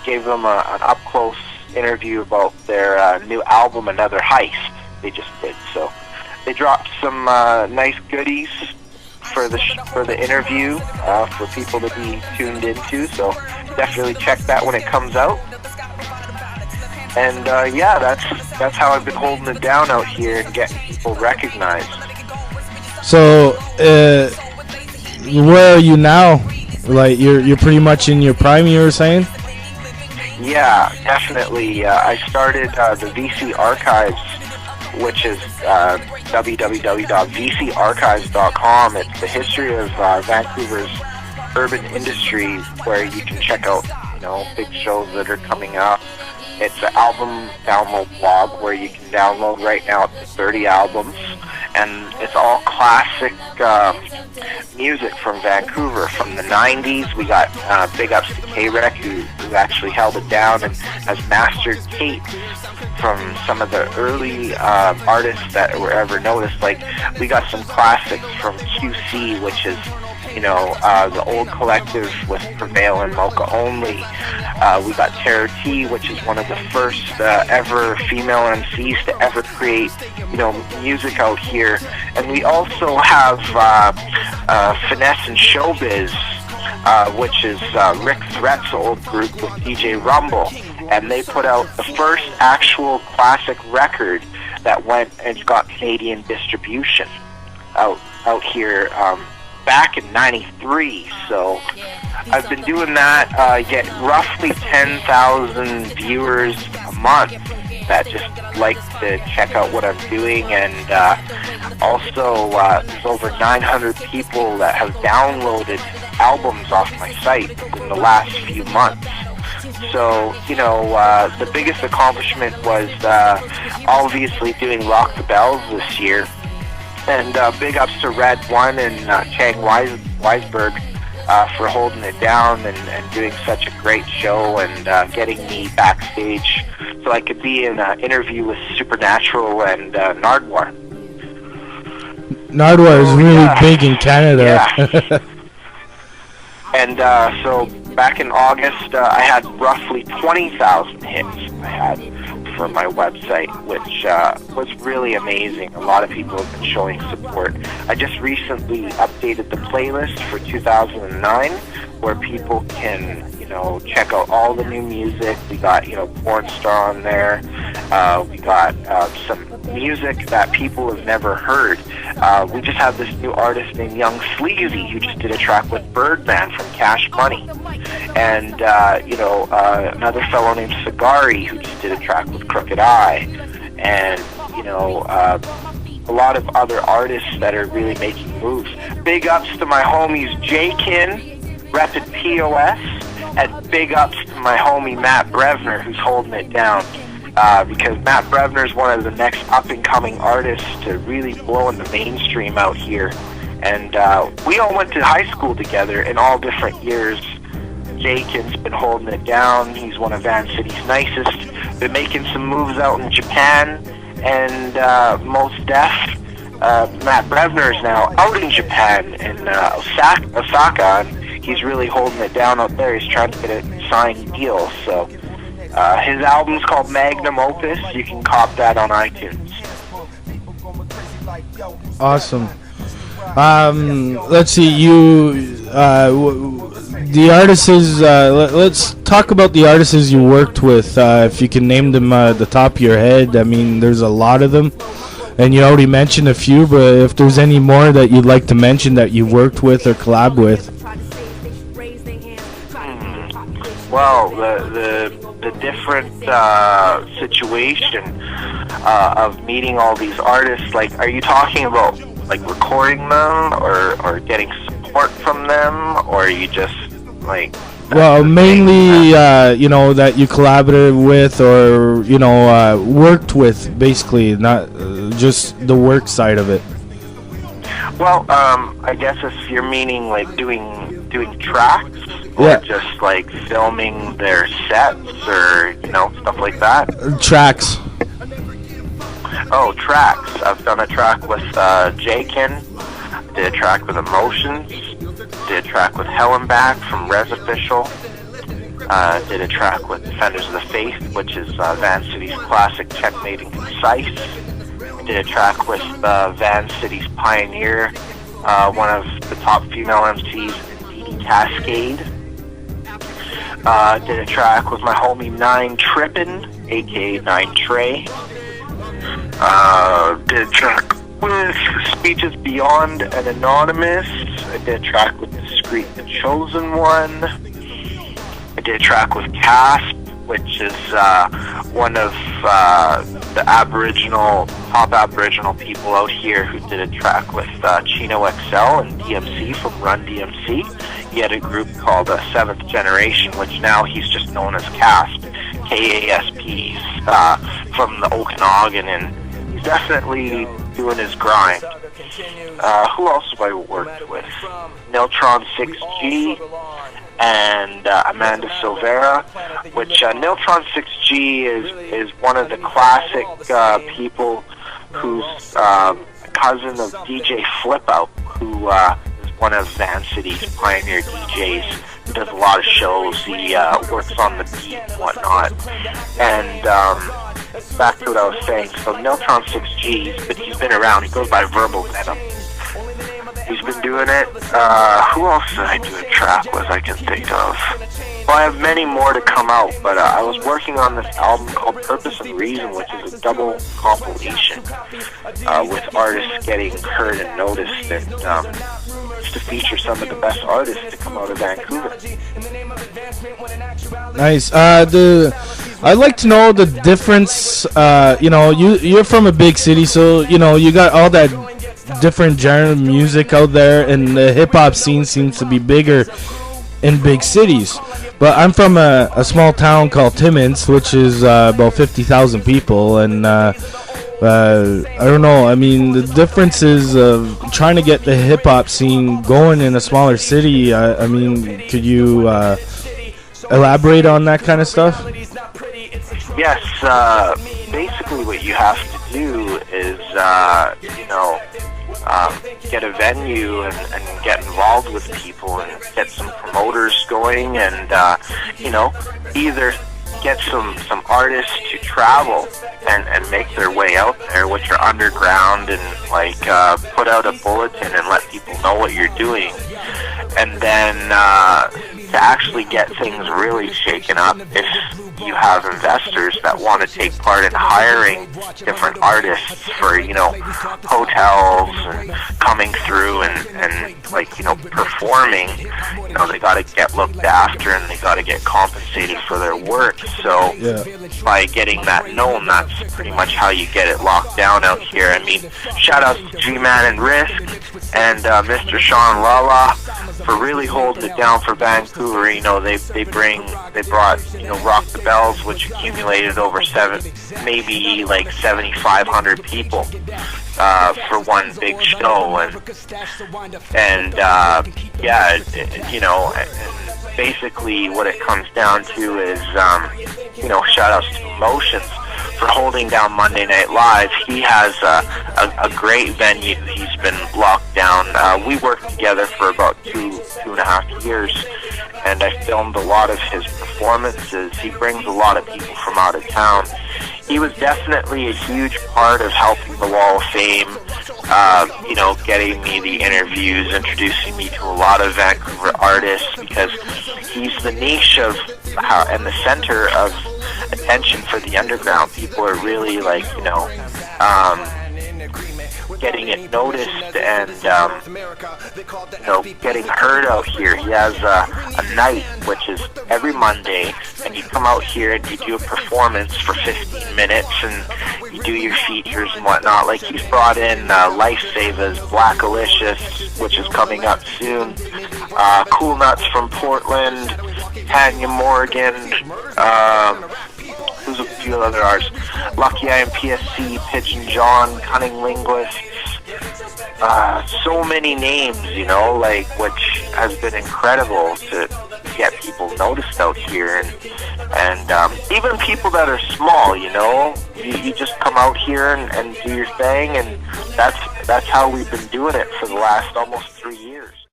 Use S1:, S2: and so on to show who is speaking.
S1: gave them an up-close interview about their new album, Another Heist, they just did. So they dropped some nice goodies for the interview for people to be tuned into. So definitely check that when it comes out. And yeah, that's how I've been holding it down out here and getting people recognized.
S2: So where are you now? Like you're pretty much in your prime, you were saying?
S1: Yeah, definitely. I started the VC Archives, which is www.vcarchives.com. It's the history of Vancouver's urban industry, where you can check out, big shows that are coming up. It's an album download blog where you can download right now up to 30 albums, and it's all classic music from Vancouver from the 90s. We got big ups to K-Rec, who actually held it down and has mastered tapes from some of the early artists that were ever noticed. Like, we got some classics from QC, which is the old collective with Prevail and Mocha Only. We got Terror T, which is one of the first ever female MCs to ever create, music out here. And we also have Finesse and Showbiz, which is Rick Threat's old group with DJ Rumble. And they put out the first actual classic record that went and got Canadian distribution out here back in '93. So I've been doing that. Get roughly 10,000 viewers a month that just like to check out what I'm doing, and also there's over 900 people that have downloaded albums off my site in the last few months. So, the biggest accomplishment was obviously doing Rock the Bells this year. And big ups to Red One and Chang Weisberg for holding it down and doing such a great show and getting me backstage so I could be in an interview with Supernatural and Nardwar.
S2: Nardwar is really big in Canada.
S1: Yeah. And so back in August, I had roughly 20,000 hits I had for my website, which was really amazing. A lot of people have been showing support. I just recently updated the playlist for 2009, where people can, check out all the new music. We got, Porn Star on there. We got some music that people have never heard. We just have this new artist named Young Sleazy who just did a track with Birdman from Cash Money. And, another fellow named Sagari who just did a track with Crooked Eye. And, a lot of other artists that are really making moves. Big ups to my homies J-Kin, Rapid POS, and big ups to my homie Matt Brevner, who's holding it down. Because Matt Brevner is one of the next up-and-coming artists to really blow in the mainstream out here. And we all went to high school together in all different years. Jakin's been holding it down. He's one of Van City's nicest. Been making some moves out in Japan. And Most Def, Matt Brevner is now out in Japan, in Osaka, and he's really holding it down out there. He's trying to get a signed deal. So his album's called Magnum Opus. You can cop that on iTunes.
S2: Awesome. Let's see, the artists, let's talk about the artists you worked with. If you can name them at the top of your head. I mean, there's a lot of them, and you already mentioned a few, but if there's any more that you'd like to mention that you worked with or collab with.
S1: Well, the different situation of meeting all these artists, like, are you talking about like recording them or getting support from them, or are you just like...
S2: Well, mainly, that you collaborated with or, worked with, basically, not just the work side of it.
S1: Well, I guess if you're meaning like doing tracks, or just like filming their sets, or stuff like that.
S2: Tracks.
S1: Oh, tracks. I've done a track with J-Kin. Did a track with Emotions. Did a track with Hell and Back from Res Official. Did a track with Defenders of the Faith, which is Van City's classic Checkmate and Concise. Did a track with Van City's pioneer, one of the top female MCs, Dee Cascade. Did a track with my homie Nine Trippin', aka Nine Trey. Did a track with Speeches Beyond and Anonymous. I did a track with Discreet the Chosen One. I did a track with Casp, which is one of the top Aboriginal people out here, who did a track with Chino XL and DMC from Run DMC. He had a group called Seventh Generation, which now he's just known as Casp, K-A-S-P, from the Okanagan, and he's definitely doing his grind. Who else have I worked with? Niltron 6G and Amanda Silvera, which Niltron 6G is one of the classic people who's cousin of DJ Flipout, who is one of Van City's pioneer DJs. He does a lot of shows. He works on the beat and whatnot. And back to what I was saying. So Niltron 6G, but he's been around. He goes by Verbal Venom. He's been doing it. Who else did I do a track with I can think of? Well, I have many more to come out, but I was working on this album called Purpose and Reason, which is a double compilation with artists getting heard and noticed, and just to feature some of the best artists to come out of Vancouver.
S2: Nice. I'd like to know the difference. You're from a big city, so you got all that different genre of music out there, and the hip-hop scene seems to be bigger in big cities. But I'm from a small town called Timmins, which is about 50,000 people, and I don't know. I mean, the differences of trying to get the hip-hop scene going in a smaller city, I mean, could you elaborate on that kind of stuff?
S1: Yes, basically what you have to do is, get a venue and get involved with people and get some promoters going, and either get some artists to travel and make their way out there, which are underground, and put out a bulletin and let people know what you're doing, and then to actually get things really shaken up if you have investors that want to take part in hiring different artists for, hotels and coming through and performing. They got to get looked after and they got to get compensated for their work. So by getting that known, that's pretty much how you get it locked down out here. I mean, shout outs to G-Man and Risk and Mr. Sean Lala for really holding it down for Vancouver. They brought Rock the Bells, which accumulated over 7,500 people for one big show, and basically what it comes down to is shout outs to Emotions for holding down Monday Night Live. He has a great venue. He's been locked down. We worked together for about two and a half years, and I filmed a lot of his performances. He brings a lot of people from out of town. He was definitely a huge part of helping the Wall of Fame, getting me the interviews, introducing me to a lot of Vancouver artists, because he's the niche of and the center of attention for the underground. People are really getting it noticed and getting heard out here. He has a night which is every Monday, and you come out here and you do a performance for 15 minutes and you do your features and whatnot. Like, he's brought in Lifesavers, Blackalicious, which is coming up soon, Cool Nuts from Portland, Tanya Morgan, who's a few other artists, Lucky Eye and PSC, Pigeon John, Cunning Linguists, so many names, which has been incredible to get people noticed out here, and even people that are small, you just come out here and do your thing, and that's how we've been doing it for the last almost 3 years.